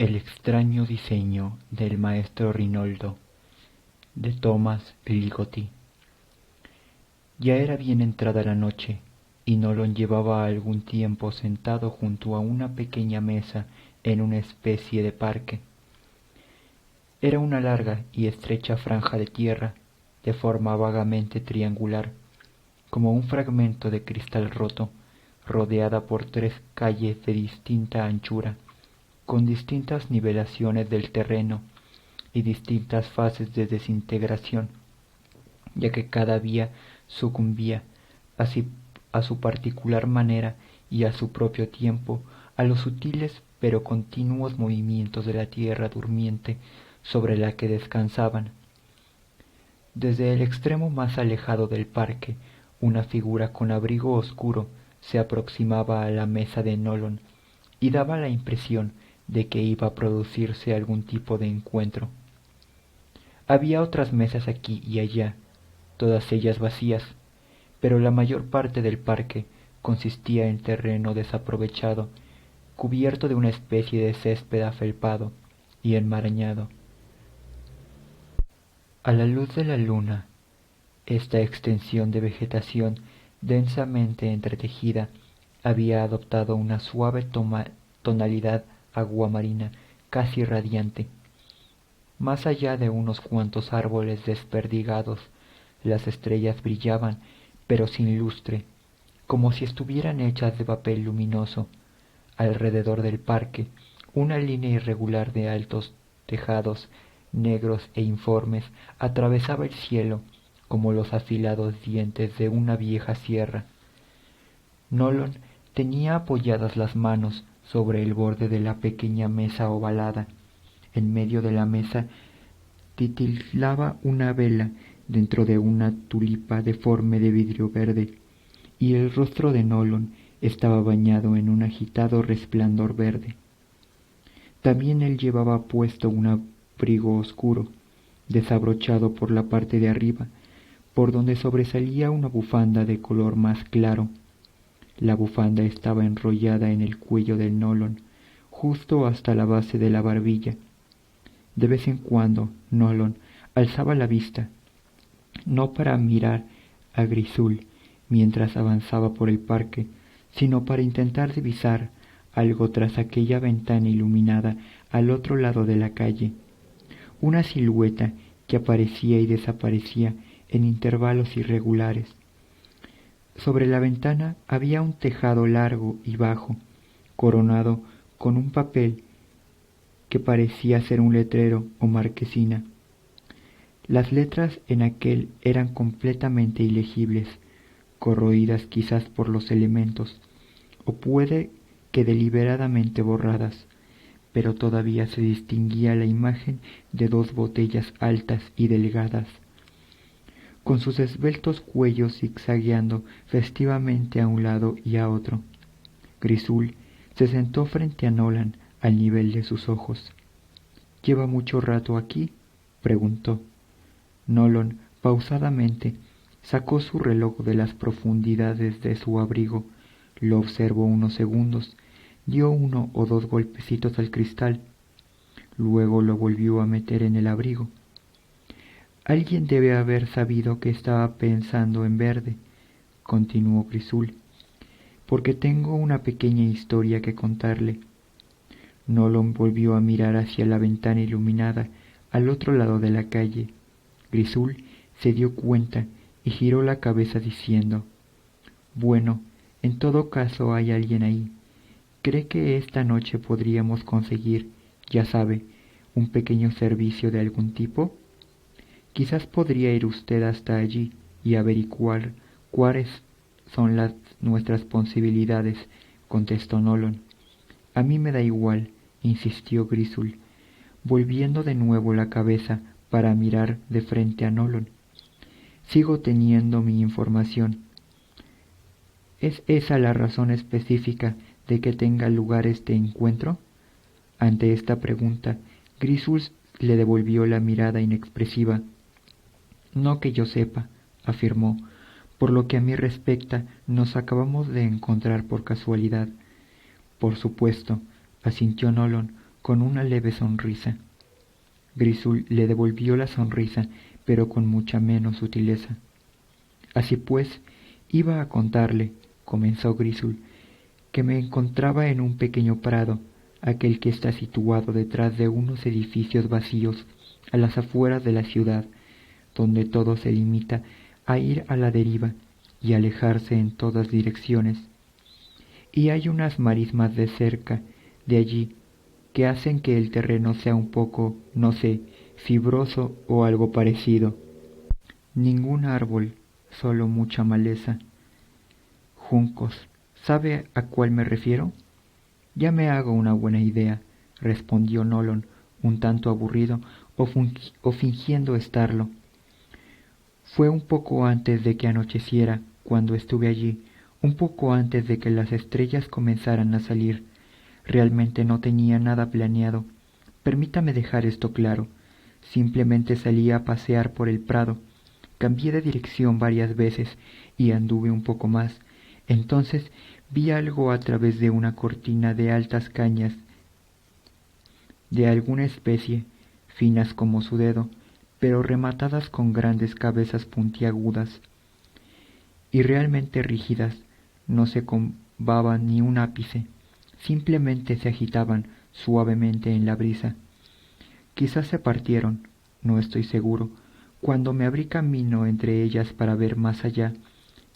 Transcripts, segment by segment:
El extraño diseño del maestro Rinaldo, de Thomas Ligotti. Ya era bien entrada la noche, y Nolan llevaba algún tiempo sentado junto a una pequeña mesa en una especie de parque. Era una larga y estrecha franja de tierra, de forma vagamente triangular, como un fragmento de cristal roto, rodeada por 3 calles de distinta anchura, con distintas nivelaciones del terreno y distintas fases de desintegración, ya que cada vía sucumbía así a su particular manera y a su propio tiempo a los sutiles pero continuos movimientos de la tierra durmiente sobre la que descansaban. Desde el extremo más alejado del parque, una figura con abrigo oscuro se aproximaba a la mesa de Nolan y daba la impresión de que iba a producirse algún tipo de encuentro. Había otras mesas aquí y allá, todas ellas vacías, pero la mayor parte del parque consistía en terreno desaprovechado, cubierto de una especie de césped afelpado y enmarañado. A la luz de la luna, esta extensión de vegetación densamente entretejida había adoptado una suave tonalidad aguamarina casi radiante. Más allá de unos cuantos árboles desperdigados, las estrellas brillaban, pero sin lustre, como si estuvieran hechas de papel luminoso. Alrededor del parque, una línea irregular de altos tejados negros e informes atravesaba el cielo como los afilados dientes de una vieja sierra. Nolan tenía apoyadas las manos sobre el borde de la pequeña mesa ovalada. En medio de la mesa titilaba una vela dentro de una tulipa deforme de vidrio verde, y el rostro de Nolan estaba bañado en un agitado resplandor verde. También él llevaba puesto un abrigo oscuro, desabrochado por la parte de arriba, por donde sobresalía una bufanda de color más claro. La bufanda estaba enrollada en el cuello de Nolan, justo hasta la base de la barbilla. De vez en cuando Nolan alzaba la vista, no para mirar a Grisul mientras avanzaba por el parque, sino para intentar divisar algo tras aquella ventana iluminada al otro lado de la calle, una silueta que aparecía y desaparecía en intervalos irregulares. Sobre la ventana había un tejado largo y bajo, coronado con un papel que parecía ser un letrero o marquesina. Las letras en aquel eran completamente ilegibles, corroídas quizás por los elementos, o puede que deliberadamente borradas, pero todavía se distinguía la imagen de 2 botellas altas y delgadas, con sus esbeltos cuellos zigzagueando festivamente a un lado y a otro. Grisul se sentó frente a Nolan al nivel de sus ojos. —¿Lleva mucho rato aquí? —preguntó. Nolan, pausadamente, sacó su reloj de las profundidades de su abrigo, lo observó unos segundos, dio 1 o 2 golpecitos al cristal, luego lo volvió a meter en el abrigo. Alguien debe haber sabido que estaba pensando en verde, continuó Grisul, porque tengo una pequeña historia que contarle. Nolan volvió a mirar hacia la ventana iluminada al otro lado de la calle. Grisul se dio cuenta y giró la cabeza diciendo: «Bueno, en todo caso hay alguien ahí. ¿Cree que esta noche podríamos conseguir, ya sabe, un pequeño servicio de algún tipo? Quizás podría ir usted hasta allí y averiguar cuáles son nuestras posibilidades», contestó Nolan. «A mí me da igual», insistió Grisul, volviendo de nuevo la cabeza para mirar de frente a Nolan. «Sigo teniendo mi información. ¿Es esa la razón específica de que tenga lugar este encuentro?» Ante esta pregunta, Grisul le devolvió la mirada inexpresiva. «No que yo sepa», afirmó. «Por lo que a mí respecta, nos acabamos de encontrar por casualidad». «Por supuesto», asintió Nolan, con una leve sonrisa. Grisul le devolvió la sonrisa, pero con mucha menos sutileza. Así pues, iba a contarle, comenzó Grisul, que me encontraba en un pequeño prado, aquel que está situado detrás de unos edificios vacíos a las afueras de la ciudad, donde todo se limita a ir a la deriva y alejarse en todas direcciones. Y hay unas marismas de cerca de allí que hacen que el terreno sea un poco, no sé, fibroso o algo parecido. Ningún árbol, solo mucha maleza. Juncos. ¿Sabe a cuál me refiero? Ya me hago una buena idea, respondió Nolon, un tanto aburrido o fingiendo estarlo. Fue un poco antes de que anocheciera cuando estuve allí, un poco antes de que las estrellas comenzaran a salir. Realmente no tenía nada planeado. Permítame dejar esto claro. Simplemente salí a pasear por el prado. Cambié de dirección varias veces y anduve un poco más. Entonces vi algo a través de una cortina de altas cañas de alguna especie, finas como su dedo, pero rematadas con grandes cabezas puntiagudas y realmente rígidas. No se combaban ni un ápice, simplemente se agitaban suavemente en la brisa. Quizás se partieron, no estoy seguro, cuando me abrí camino entre ellas para ver más allá.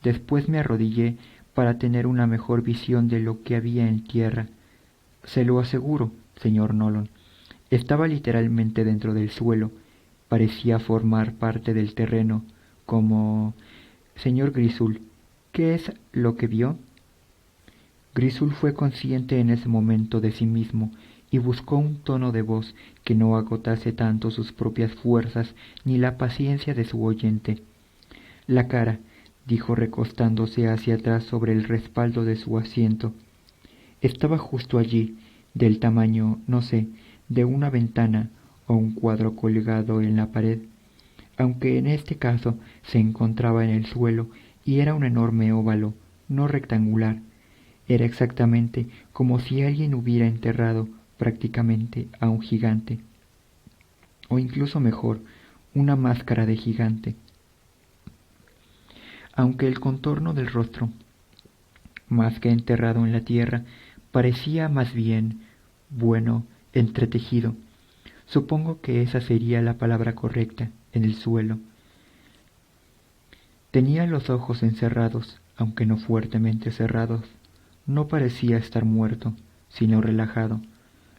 Después me arrodillé para tener una mejor visión de lo que había en tierra. Se lo aseguro, señor Nolon. Estaba literalmente dentro del suelo. Parecía formar parte del terreno, como... Señor Grisul, ¿qué es lo que vio? Grisul fue consciente en ese momento de sí mismo y buscó un tono de voz que no agotase tanto sus propias fuerzas ni la paciencia de su oyente. La cara, dijo recostándose hacia atrás sobre el respaldo de su asiento. Estaba justo allí, del tamaño, no sé, de una ventana o un cuadro colgado en la pared, aunque en este caso se encontraba en el suelo y era un enorme óvalo, no rectangular. Era exactamente como si alguien hubiera enterrado prácticamente a un gigante, o incluso mejor, una máscara de gigante. Aunque el contorno del rostro, más que enterrado en la tierra, parecía más bien, bueno, entretejido. Supongo que esa sería la palabra correcta, en el suelo. Tenía los ojos encerrados, aunque no fuertemente cerrados. No parecía estar muerto, sino relajado.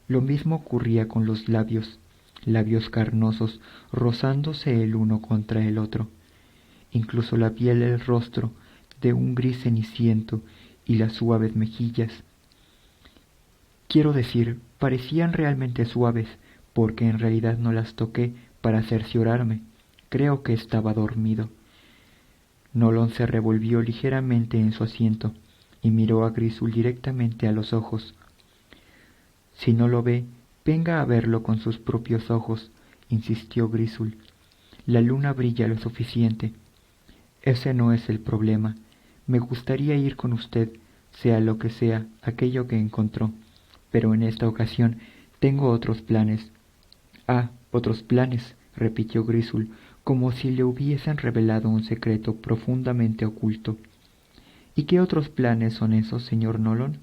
Lo mismo ocurría con los labios carnosos, rozándose el uno contra el otro. Incluso la piel del rostro, de un gris ceniciento, y las suaves mejillas. Quiero decir, parecían realmente suaves, porque en realidad no las toqué para cerciorarme. Creo que estaba dormido. Nolon se revolvió ligeramente en su asiento y miró a Grisul directamente a los ojos. Si no lo ve, venga a verlo con sus propios ojos, insistió Grisul. La luna brilla lo suficiente. Ese no es el problema. Me gustaría ir con usted, sea lo que sea aquello que encontró, pero en esta ocasión tengo otros planes. Ah, otros planes, repitió Grisul, como si le hubiesen revelado un secreto profundamente oculto. ¿Y qué otros planes son esos, señor Nolon?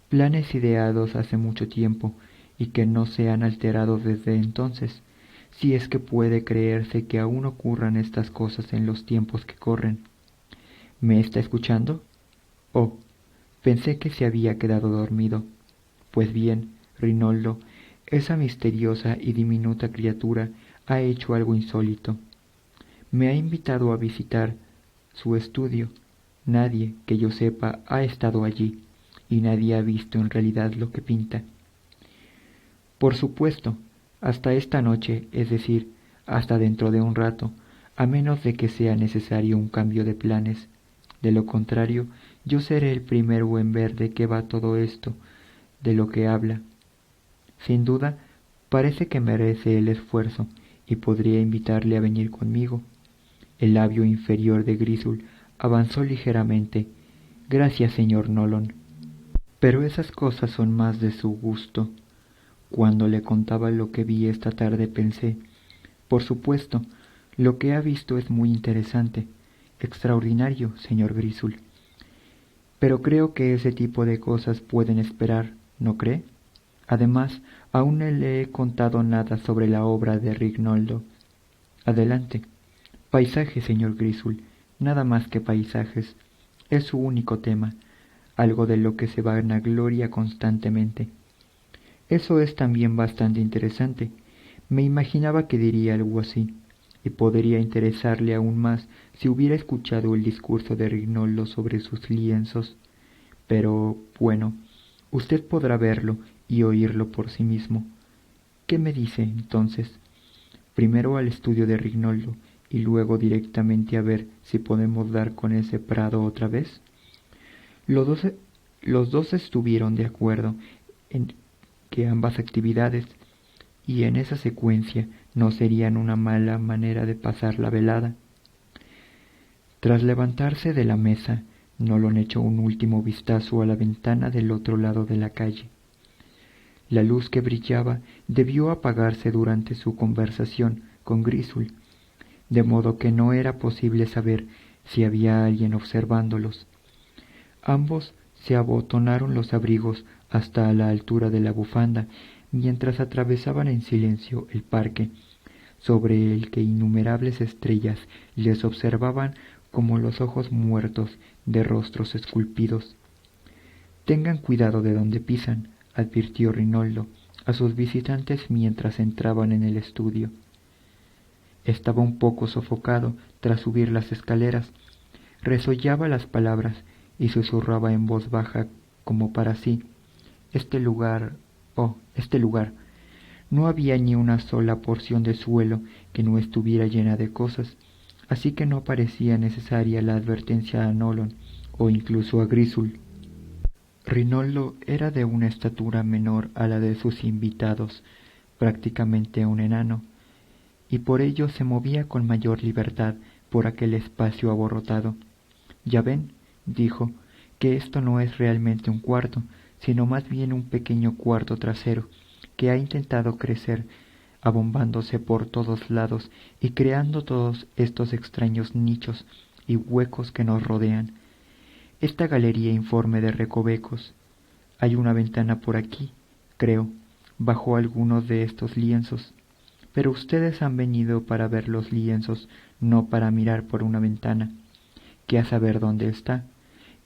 Planes ideados hace mucho tiempo y que no se han alterado desde entonces, si es que puede creerse que aún ocurran estas cosas en los tiempos que corren. ¿Me está escuchando? Oh, pensé que se había quedado dormido. Pues bien, Rinaldo, esa misteriosa y diminuta criatura ha hecho algo insólito. Me ha invitado a visitar su estudio. Nadie, que yo sepa, ha estado allí, y nadie ha visto en realidad lo que pinta. Por supuesto, hasta esta noche, es decir, hasta dentro de un rato, a menos de que sea necesario un cambio de planes. De lo contrario, yo seré el primero en ver de qué va todo esto, de lo que habla. Sin duda, parece que merece el esfuerzo, y podría invitarle a venir conmigo. El labio inferior de Grisul avanzó ligeramente. Gracias, señor Nolon. Pero esas cosas son más de su gusto. Cuando le contaba lo que vi esta tarde pensé, por supuesto, lo que ha visto es muy interesante, extraordinario, señor Griswold. Pero creo que ese tipo de cosas pueden esperar, ¿no cree? Además, aún no le he contado nada sobre la obra de Rinaldo. Adelante. Paisajes, señor Griswold, nada más que paisajes. Es su único tema, algo de lo que se vanagloria constantemente. Eso es también bastante interesante. Me imaginaba que diría algo así, y podría interesarle aún más si hubiera escuchado el discurso de Rinaldo sobre sus lienzos. Pero, bueno, usted podrá verlo y oírlo por sí mismo. ¿Qué me dice, entonces? Primero al estudio de Rinaldo y luego directamente a ver si podemos dar con ese prado otra vez. Los dos estuvieron de acuerdo en que ambas actividades y en esa secuencia no serían una mala manera de pasar la velada. Tras levantarse de la mesa, Nolan echó un último vistazo a la ventana del otro lado de la calle. La luz que brillaba debió apagarse durante su conversación con Griswold, de modo que no era posible saber si había alguien observándolos. Ambos se abotonaron los abrigos hasta a la altura de la bufanda, mientras atravesaban en silencio el parque, sobre el que innumerables estrellas les observaban como los ojos muertos de rostros esculpidos. «Tengan cuidado de donde pisan», advirtió Rinaldo a sus visitantes mientras entraban en el estudio. Estaba un poco sofocado tras subir las escaleras, resollaba las palabras y susurraba en voz baja como para sí. Este lugar, oh, este lugar. No había ni una sola porción de suelo que no estuviera llena de cosas, así que no parecía necesaria la advertencia a Nolan o incluso a Griswold. Rinaldo era de una estatura menor a la de sus invitados, prácticamente un enano, y por ello se movía con mayor libertad por aquel espacio abarrotado. «Ya ven», dijo, «que esto no es realmente un cuarto, sino más bien un pequeño cuarto trasero, que ha intentado crecer, abombándose por todos lados y creando todos estos extraños nichos y huecos que nos rodean. Esta galería informe de recovecos. Hay una ventana por aquí, creo, bajo algunos de estos lienzos. Pero ustedes han venido para ver los lienzos, no para mirar por una ventana, que a saber dónde está,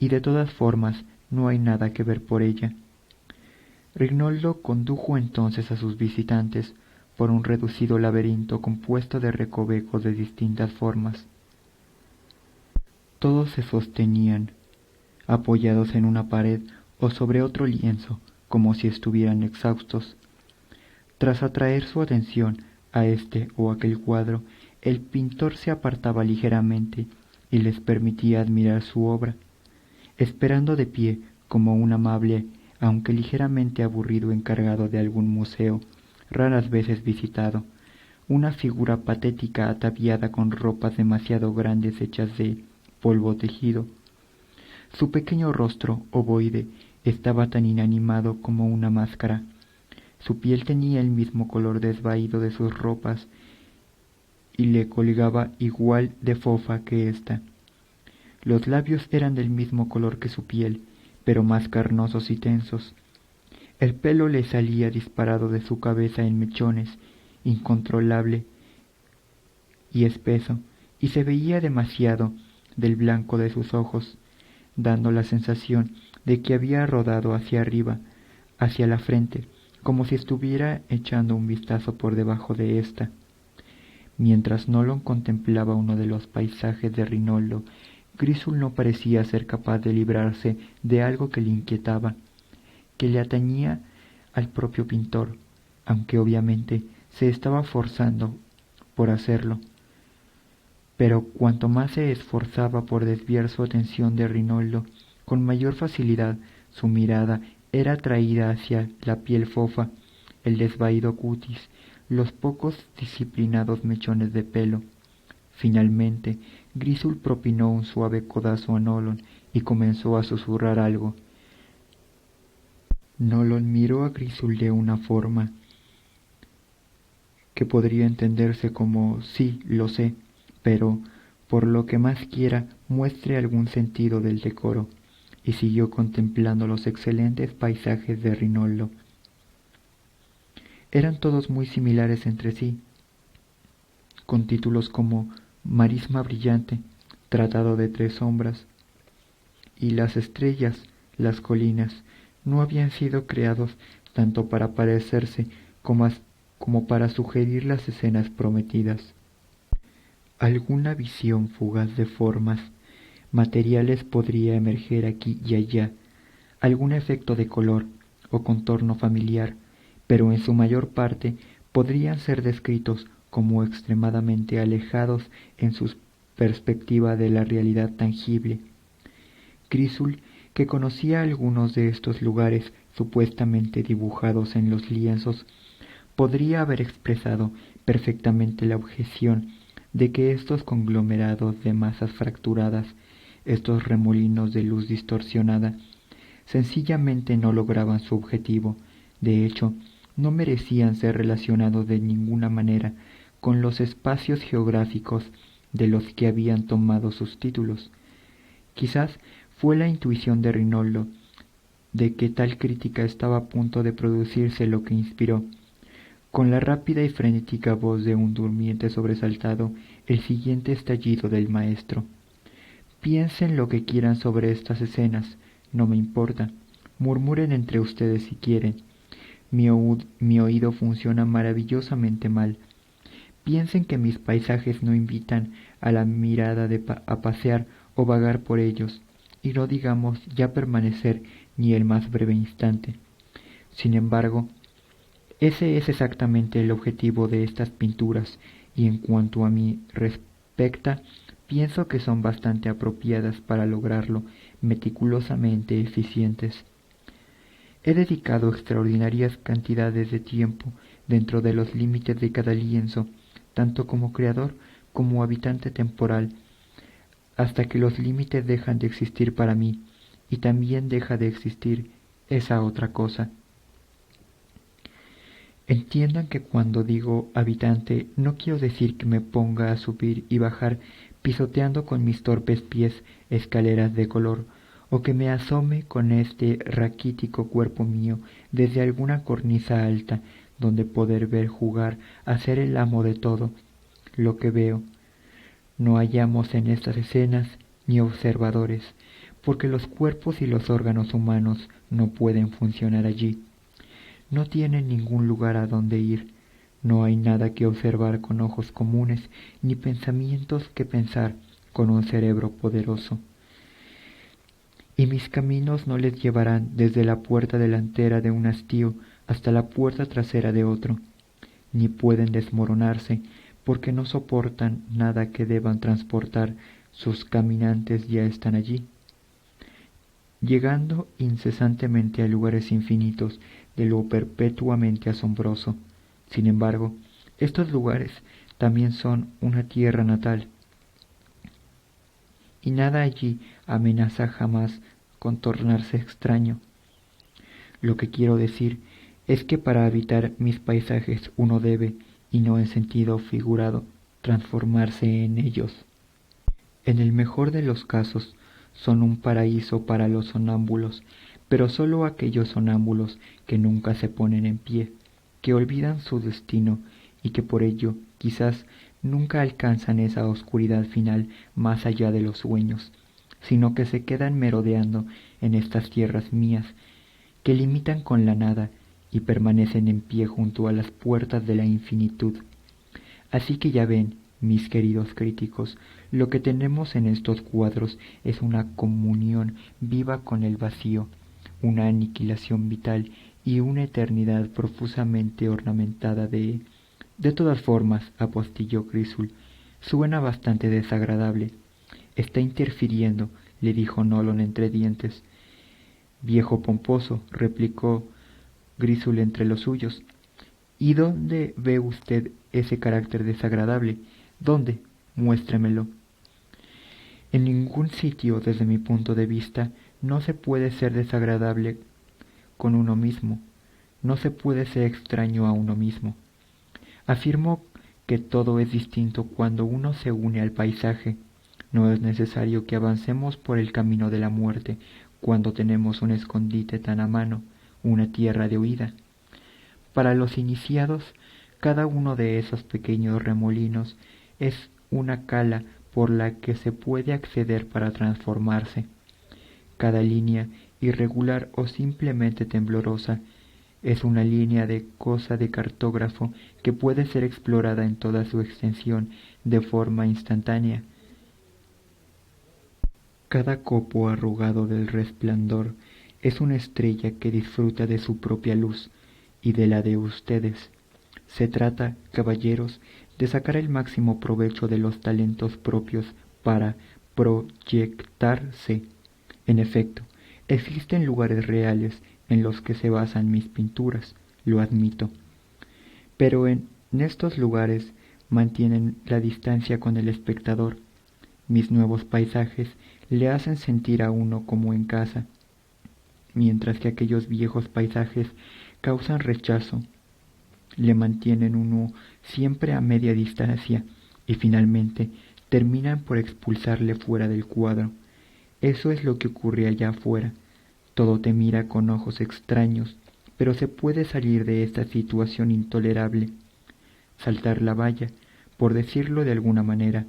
y de todas formas no hay nada que ver por ella». Rinaldo condujo entonces a sus visitantes por un reducido laberinto compuesto de recovecos de distintas formas. Todos se sostenían apoyados en una pared o sobre otro lienzo, como si estuvieran exhaustos. Tras atraer su atención a este o aquel cuadro, el pintor se apartaba ligeramente y les permitía admirar su obra, esperando de pie como un amable, aunque ligeramente aburrido encargado de algún museo, raras veces visitado, una figura patética ataviada con ropas demasiado grandes hechas de polvo tejido. Su pequeño rostro ovoide estaba tan inanimado como una máscara. Su piel tenía el mismo color desvaído de sus ropas y le colgaba igual de fofa que ésta. Los labios eran del mismo color que su piel, pero más carnosos y tensos. El pelo le salía disparado de su cabeza en mechones, incontrolable y espeso, y se veía demasiado del blanco de sus ojos, dando la sensación de que había rodado hacia arriba, hacia la frente, como si estuviera echando un vistazo por debajo de ésta. Mientras Nolan contemplaba uno de los paisajes de Rinaldo, Griswold no parecía ser capaz de librarse de algo que le inquietaba, que le atañía al propio pintor, aunque obviamente se estaba forzando por hacerlo. Pero cuanto más se esforzaba por desviar su atención de Rinaldo, con mayor facilidad su mirada era atraída hacia la piel fofa, el desvaído cutis, los pocos disciplinados mechones de pelo. Finalmente, Griswold propinó un suave codazo a Nolan y comenzó a susurrar algo. Nolan miró a Griswold de una forma que podría entenderse como sí, lo sé, pero, por lo que más quiera, muestre algún sentido del decoro, y siguió contemplando los excelentes paisajes de Rinaldo. Eran todos muy similares entre sí, con títulos como Marisma brillante, Tratado de tres sombras, y las estrellas, las colinas, no habían sido creados tanto para parecerse como para sugerir las escenas prometidas. Alguna visión fugaz de formas materiales podría emerger aquí y allá, algún efecto de color o contorno familiar, pero en su mayor parte podrían ser descritos como extremadamente alejados en su perspectiva de la realidad tangible. Griswold, que conocía algunos de estos lugares supuestamente dibujados en los lienzos, podría haber expresado perfectamente la objeción de que estos conglomerados de masas fracturadas, estos remolinos de luz distorsionada, sencillamente no lograban su objetivo. De hecho, no merecían ser relacionados de ninguna manera con los espacios geográficos de los que habían tomado sus títulos. Quizás fue la intuición de Rinaldo de que tal crítica estaba a punto de producirse lo que inspiró, con la rápida y frenética voz de un durmiente sobresaltado, el siguiente estallido del maestro. Piensen lo que quieran sobre estas escenas, no me importa. Murmuren entre ustedes si quieren. Mi oído funciona maravillosamente mal. Piensen que mis paisajes no invitan a la mirada a pasear o vagar por ellos, y no digamos ya permanecer ni el más breve instante. Sin embargo, ese es exactamente el objetivo de estas pinturas, y en cuanto a mí respecta, pienso que son bastante apropiadas para lograrlo, meticulosamente eficientes. He dedicado extraordinarias cantidades de tiempo dentro de los límites de cada lienzo, tanto como creador como habitante temporal, hasta que los límites dejan de existir para mí, y también deja de existir esa otra cosa. Entiendan que cuando digo habitante no quiero decir que me ponga a subir y bajar pisoteando con mis torpes pies escaleras de color, o que me asome con este raquítico cuerpo mío desde alguna cornisa alta donde poder ver jugar a ser el amo de todo lo que veo. No hallamos en estas escenas ni observadores, porque los cuerpos y los órganos humanos no pueden funcionar allí. No tienen ningún lugar a donde ir, no hay nada que observar con ojos comunes, ni pensamientos que pensar con un cerebro poderoso. Y mis caminos no les llevarán desde la puerta delantera de un hastío hasta la puerta trasera de otro, ni pueden desmoronarse, porque no soportan nada que deban transportar, sus caminantes ya están allí, llegando incesantemente a lugares infinitos de lo perpetuamente asombroso. Sin embargo, estos lugares también son una tierra natal, y nada allí amenaza jamás con tornarse extraño. Lo que quiero decir es que para habitar mis paisajes uno debe, y no en sentido figurado, transformarse en ellos. En el mejor de los casos, son un paraíso para los sonámbulos, pero sólo aquellos sonámbulos que nunca se ponen en pie, que olvidan su destino y que por ello, quizás, nunca alcanzan esa oscuridad final más allá de los sueños, sino que se quedan merodeando en estas tierras mías, que limitan con la nada y permanecen en pie junto a las puertas de la infinitud. Así que ya ven, mis queridos críticos, lo que tenemos en estos cuadros es una comunión viva con el vacío, una aniquilación vital y una eternidad profusamente ornamentada de... De todas formas, apostilló Griswold, suena bastante desagradable. Está interfiriendo, le dijo Nolan entre dientes. Viejo pomposo, replicó Griswold entre los suyos. ¿Y dónde ve usted ese carácter desagradable? ¿Dónde? Muéstremelo. En ningún sitio, desde mi punto de vista, no se puede ser desagradable con uno mismo. No se puede ser extraño a uno mismo. Afirmo que todo es distinto cuando uno se une al paisaje. No es necesario que avancemos por el camino de la muerte cuando tenemos un escondite tan a mano, una tierra de huida. Para los iniciados, cada uno de esos pequeños remolinos es una cala por la que se puede acceder para transformarse. Cada línea, irregular o simplemente temblorosa, es una línea de cosa de cartógrafo que puede ser explorada en toda su extensión de forma instantánea. Cada copo arrugado del resplandor es una estrella que disfruta de su propia luz y de la de ustedes. Se trata, caballeros, de sacar el máximo provecho de los talentos propios para proyectarse. En efecto, existen lugares reales en los que se basan mis pinturas, lo admito. Pero en estos lugares mantienen la distancia con el espectador. Mis nuevos paisajes le hacen sentir a uno como en casa, mientras que aquellos viejos paisajes causan rechazo, le mantienen uno siempre a media distancia y finalmente terminan por expulsarle fuera del cuadro. Eso es lo que ocurre allá afuera. Todo te mira con ojos extraños, pero se puede salir de esta situación intolerable, saltar la valla, por decirlo de alguna manera,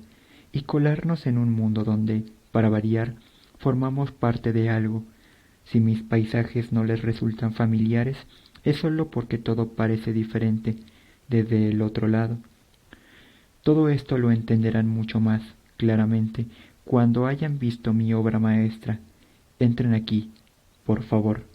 y colarnos en un mundo donde, para variar, formamos parte de algo. Si mis paisajes no les resultan familiares, es solo porque todo parece diferente desde el otro lado. Todo esto lo entenderán mucho más claramente cuando hayan visto mi obra maestra. Entren aquí, por favor.